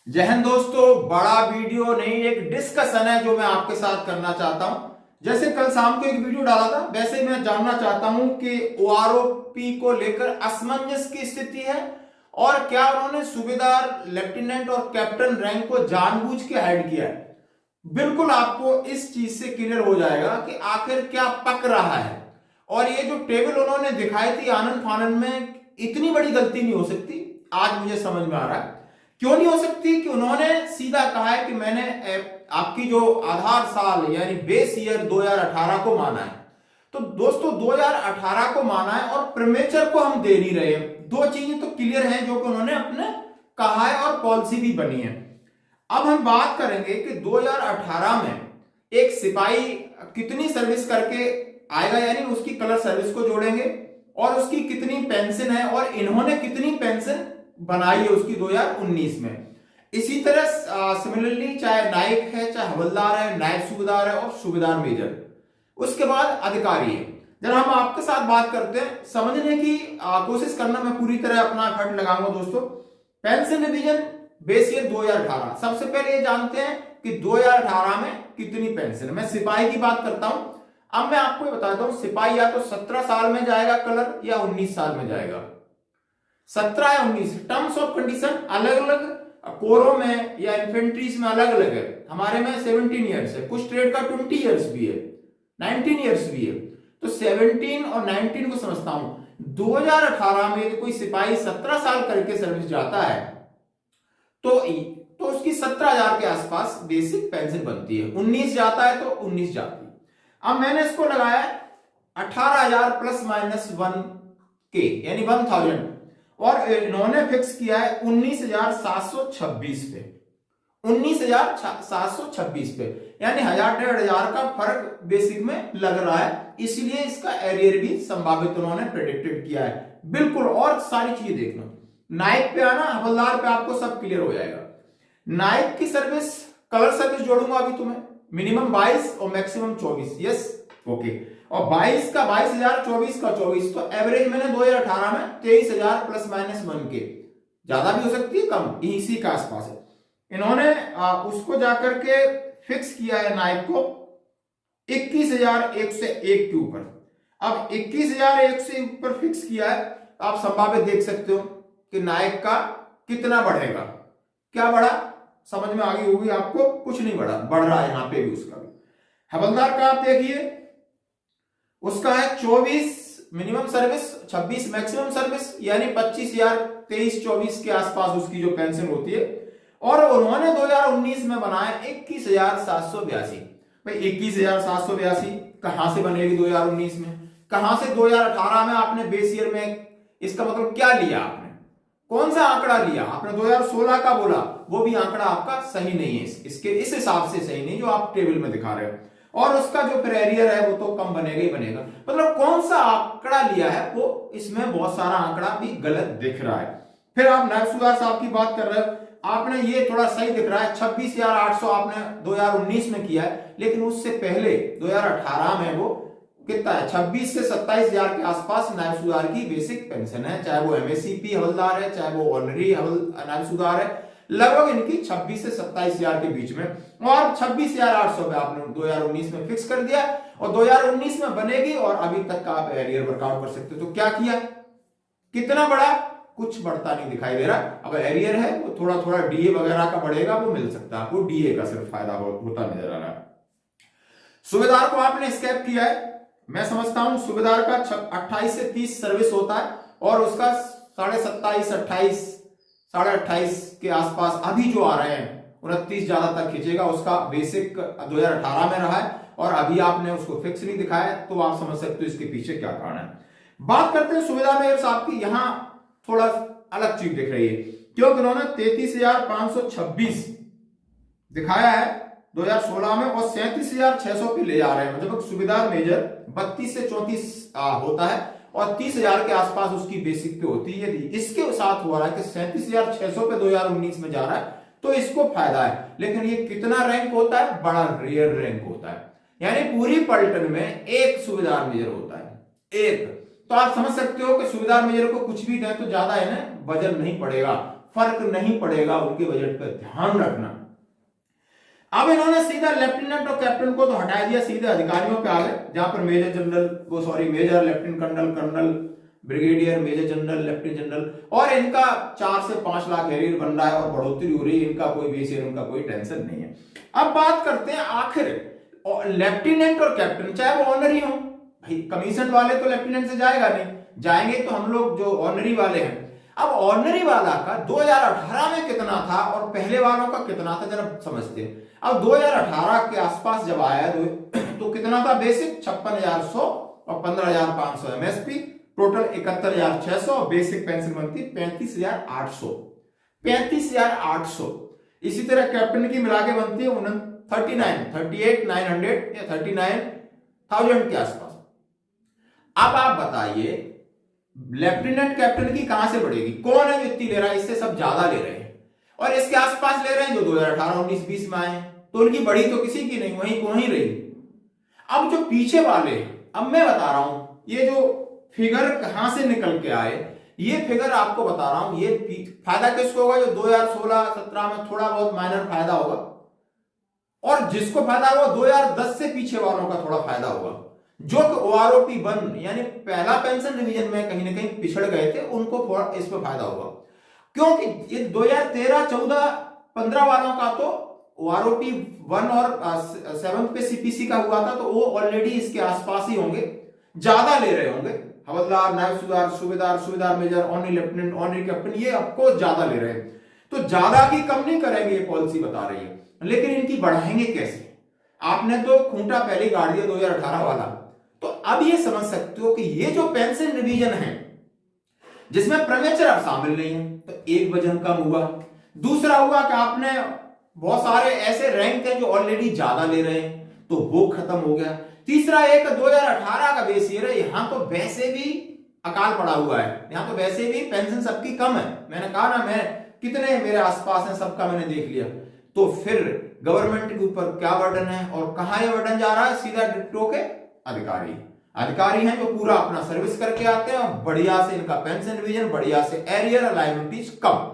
जय हिंद दोस्तों। बड़ा वीडियो नहीं, एक डिस्कशन है जो मैं आपके साथ करना चाहता हूं। जैसे कल शाम को एक वीडियो डाला था, वैसे ही मैं जानना चाहता हूं कि ओआरओपी को लेकर असमंजस की स्थिति है और क्या उन्होंने सूबेदार, लेफ्टिनेंट और कैप्टन रैंक को जानबूझ के हाइड किया है। बिल्कुल आपको इस चीज से क्लियर हो जाएगा कि आखिर क्या पक रहा है। और ये जो टेबल उन्होंने दिखाई थी आनंद फानन में, इतनी बड़ी गलती नहीं हो सकती। आज मुझे समझ में आ रहा है क्यों नहीं हो सकती कि उन्होंने सीधा कहा है कि मैंने आपकी जो आधार साल यानी बेस ईयर 2018 को माना है। तो दोस्तों 2018 को माना है और प्रीमेचर को हम दे नहीं रहे हैं। दो चीजें तो क्लियर हैं जो कि उन्होंने अपने कहा है और पॉलिसी भी बनी है। अब हम बात करेंगे कि 2018 में एक सिपाही कितनी सर्विस करके आएगा, यानी उसकी कलर सर्विस को जोड़ेंगे और उसकी कितनी पेंशन है और इन्होंने कितनी पेंशन बनाई है उसकी 2019 में। इसी तरह सिमिलरली चाहे नायक है, चाहे हवलदार है, नायब सूबेदार है और सूबेदार मेजर, उसके बाद अधिकारी है। जब हम आपके साथ बात करते हैं, समझने की कोशिश करना, मैं पूरी तरह अपना एफर्ट लगाऊंगा दोस्तों। पेंशन रिवीजन बेस ईयर 2018, सबसे पहले ये जानते हैं कि 2018 में कितनी पेंशन है। मैं सिपाही की बात करता हूं। अब मैं आपको बताता हूं, सिपाही या तो 17 साल में जाएगा कलर या 19 साल में जाएगा। 17 या 19 टर्म्स ऑफ कंडीशन अलग अलग कोरों में या इन्फेंट्रीज में अलग अलग है। हमारे में 17 ईयर्स है, कुछ ट्रेड का 20 ईयर्स भी है, 19 ईयर्स भी है। तो 17 और 19 को समझता हूं। 2018 में कोई सिपाही 17 साल करके सर्विस जाता है तो उसकी 17,000 के आसपास बेसिक पेंशन बनती है। 19 जाता है तो 19 जाती है। अब मैंने इसको लगाया 18,000 प्लस माइनस 1K यानी 1000 और इन्होंने फिक्स किया है 19,726 पे, 19,726 पे, यानी 1,000-1,500 का फर्क बेसिक में लग रहा है। इसलिए इसका एरियर भी संभावित उन्होंने प्रेडिक्टेड किया है। बिल्कुल, और सारी चीजें देखना, नाइक पे आना, हवलदार पे आपको सब क्लियर हो जाएगा। नाइक की सर्विस, कलर सर्विस जोड़ूंगा अभी तुम्हें, मिनिमम 22 और मैक्सिमम 24। Yes, okay. और 22 का 22,000, 24 का 24, तो एवरेज मैंने 2018 में 23,000 प्लस माइनस 1K, ज्यादा भी हो सकती है, कम, इसी के आसपास है। इन्होंने उसको जाकर के फिक्स किया है नाइक को 21,101 के ऊपर। अब 21,001 से ऊपर फिक्स किया है, आप संभावित देख सकते हो कि नायक का कितना बढ़ेगा। क्या बढ़ा, समझ में आ गई होगी आपको, कुछ नहीं बढ़ा, बढ़ रहा है यहां पे भी उसका भी। हवलदार का आप देखिए, उसका है 24 मिनिमम सर्विस, 26 मैक्सिमम सर्विस, यानी 25,000, 23-24 के आसपास उसकी जो पेंशन होती है। और उन्होंने 2019 में बनाया 21,782। भाई 21,782 कहां से बनेगी 2019 में, कहां से 2018 में आपने बेस ईयर में, इसका मतलब क्या लिया आपने, कौन सा आंकड़ा लिया आपने? 2016 का बोला, वो भी आंकड़ा आपका सही नहीं है, इसके इस हिसाब से सही नहीं जो आप टेबल में दिखा रहे हो। और उसका जो फिर एरियर है वो तो कम बनेगा ही बनेगा। मतलब कौन सा आंकड़ा लिया है, वो इसमें बहुत सारा आंकड़ा भी गलत दिख रहा है। फिर आप नायब सूबेदार साहब की बात कर रहे हो, आपने ये थोड़ा सही दिख रहा है, 26,800 आपने 2019 में किया है, लेकिन उससे पहले 2018 में वो कितना है, 26 से 27,000 के आसपास नायब सूबेदार की बेसिक पेंशन है, चाहे वो एमएससीपी हवलदार है, चाहे वो ऑनरी नायब सूबेदार है। लगभग इनकी 26 से 27,000 के बीच में, और 26,800 पे आपने 2019 में फिक्स कर दिया और 2019 में बनेगी। और अभी तक का आप एरियर वर्कआउट कर सकते हो। तो क्या किया, कितना बढ़ा, कुछ बढ़ता नहीं दिखाई दे रहा। अब एरियर है वो थोड़ा थोड़ा डीए वगैरह का बढ़ेगा, वो मिल सकता है आपको, डीए का सिर्फ फायदा होता नजर आ रहा है। सूबेदार को आपने स्कैप किया है, मैं समझता हूं सूबेदार का 28 से 30 सर्विस होता है और उसका 27.5, 28, 28.5 के आसपास अभी जो आ रहे हैं 29 ज्यादा तक खींचेगा। उसका बेसिक 2018 में रहा है और अभी आपने उसको फिक्स नहीं दिखाया, तो आप समझ सकते हो इसके पीछे क्या कारण है। बात करते हैं सूबेदार मेजर साहब की, यहां थोड़ा अलग चीज दिख रही है, क्योंकि उन्होंने 33,526 दिखाया है 2016 में और 37,600 पे ले जा रहे हैं। मतलब सूबेदार मेजर 32 से 34 होता है और 30,000 के आसपास उसकी बेसिक पे होती है। यदि इसके साथ हो रहा है कि 37,600 पे 2019 में जा रहा है तो इसको फायदा है। लेकिन ये कितना रैंक होता है, बड़ा रेयर रैंक होता है, यानी पूरी पलटन में एक सूबेदार मेजर होता है, एक। तो आप समझ सकते हो कि सूबेदार मेजर को कुछ भी दें तो ज्यादा है ना, वजन नहीं पड़ेगा, फर्क नहीं पड़ेगा उनके बजट पर, ध्यान रखना। अब इन्होंने सीधा लेफ्टिनेंट और कैप्टन को तो हटा दिया, सीधे अधिकारियों पे आ गए, जहां पर major general major, lieutenant colonel, colonel, brigadier, major general, lieutenant general, और इनका 4 से 5 लाख एरियर बन रहा है और बढ़ोतरी हो रही है, इनका कोई बेसियर, उनका कोई टेंशन नहीं है। अब बात करते हैं आखिर लेफ्टिनेंट और कैप्टन, चाहे वो ऑनरी हो, भाई कमीशन वाले तो लेफ्टिनेंट से जाएगा नहीं, जाएंगे तो हम लोग जो ऑनरी वाले हैं। अब ऑनरी वाला का 2018 में कितना था और पहले वालों का कितना था जरा समझते हैं। अब 2018 के आसपास जब आया तो कितना था, बेसिक 56,100 और 15,500 एमएसपी, टोटल 71,600, बेसिक पेंशन बनती 35,800, 35,800। इसी तरह कैप्टन की मिला के बनती है 38,900 या 39,000 के आसपास। अब आप बताइए लेफ्टिनेंट कैप्टन की कहां से बढ़ेगी, कौन है जो इतनी ले रहा है, इससे सब ज्यादा ले रहे हैं और इसके आसपास ले रहे हैं जो 2018, 19, 20 में आए, तो उनकी बढ़ी तो किसी की नहीं, वहीं को वहीं रही। अब जो पीछे वाले हैं, अब मैं बता रहा हूं ये जो फिगर कहां से निकल के आए, ये फिगर आपको बता रहा हूं, ये फायदा किसको होगा, जो 2016-17 में थोड़ा बहुत माइनर फायदा होगा, और जिसको फायदा होगा 2010 से पीछे वालों का थोड़ा फायदा होगा, जो ओआरओपी 1 यानी पहला पेंशन रिवीजन में कहीं ना कहीं पिछड़ गए थे, उनको थोड़ा इस पर फायदा होगा, क्योंकि ये 2013, 14, 15 वालों का तो ओआरओपी 1 और 7 पे सीपीसी का हुआ था, तो वो ऑलरेडी इसके आसपास ही होंगे, ज्यादा ले रहे होंगे। हवलदार, नायब subedar, subedar, subedar major, honorary lieutenant, honorary captain, ये आपको ज्यादा ले रहे हैं, तो ज्यादा की कम नहीं करेंगे, ये पॉलिसी बता रही है। लेकिन इनकी बढ़ाएंगे कैसे, आपने तो खूंटा पहले गाड़ दिया 2018 वाला, तो अब ये समझ सकते हो कि ये जो पेंशन रिवीजन है जिसमें प्रेमेचर अब शामिल नहीं है, तो एक वजन कम हुआ। दूसरा हुआ कि आपने बहुत सारे ऐसे रैंक थे जो ऑलरेडी ज्यादा ले रहे हैं, तो वो खत्म हो गया। तीसरा एक 2018 का बेस ईयर है, यहां तो वैसे भी अकाल पड़ा हुआ है, यहां तो वैसे भी पेंशन सबकी कम है, मैंने कहा ना, मैं कितने मेरे आसपास हैं सबका मैंने देख लिया। तो फिर गवर्नमेंट के ऊपर क्या बर्डन है और कहां ये बर्डन जा रहा है, सीधा डिप्टो के अधिकारी हैं जो पूरा अपना सर्विस करके आते हैं और बढ़िया से इनका पेंशन रिवीजन, बढ़िया से एरियर और लायबिलिटीज कम।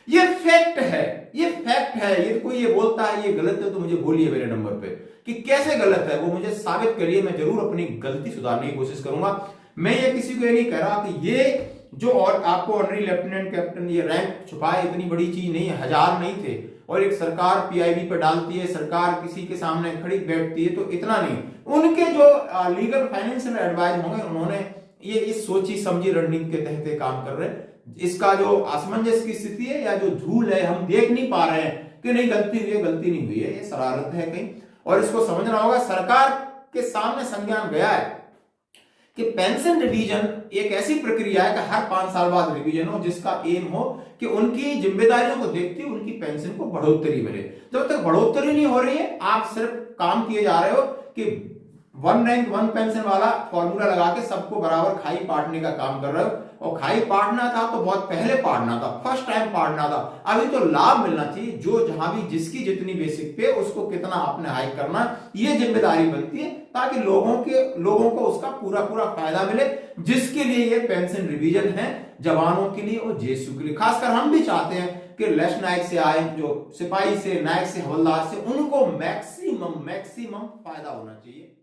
ये फैक्ट है, ये फैक्ट है। ये कोई ये बोलता है ये गलत है तो मुझे बोलिए मेरे नंबर पे कि कैसे गलत है, वो मुझे साबित करिए, मैं जरूर अपनी गलती सुधारने की कोशिश करूंगा। मैं ये किसी को ये नहीं कह रहा कि ये जो और आपको ऑनरी लेफ्टिनेंट कैप्टन ये रैंक छुपाए इतनी बड़ी चीज नहीं है, 1000 नहीं थे, और एक सरकार पीआईबी पे डालती है, सरकार किसी के सामने खड़ी बैठती है, तो इतना नहीं। उनके जो लीगल फाइनेंशियल एडवाइज होंगे उन्होंने ये इस सोची समझी रणनीति के तहत काम कर रहे हैं। इसका जो असमंजस की स्थिति है या जो झूल है, हम देख नहीं पा रहे हैं कि नहीं गलती हुई है, गलती नहीं हुई है, ये शरारत है कहीं, और इसको समझना होगा। सरकार के सामने संज्ञान गया है कि पेंशन रिवीजन एक ऐसी प्रक्रिया है कि हर 5 साल बाद रिवीजन हो, जिसका एम हो कि उनकी जिम्मेदारियों को देखते हुए उनकी पेंशन को बढ़ोतरी मिले। जब तक बढ़ोतरी नहीं हो रही है, आप सिर्फ काम किए जा रहे हो कि 1 रैंक 1 पेंशन वाला फॉर्मूला लगा के सबको बराबर खाई पाटने का काम कर रहे हो। और खाई पाटना था तो बहुत पहले पाटना था, फर्स्ट टाइम पाटना था। अभी तो लाभ मिलना चाहिए, जो जहां भी जिसकी जितनी बेसिक पे उसको कितना आपने हाइक करना, ये जिम्मेदारी बनती है, ताकि लोगों को उसका पूरा फायदा मिले, जिसके लिए ये पेंशन रिवीजन है, जवानों के लिए और जेएसयू के लिए। खासकर हम भी चाहते हैं कि लेफ्ट नायक से आए, जो सिपाही से, नायक से, हवलदार से, उनको मैक्सिमम फायदा होना चाहिए।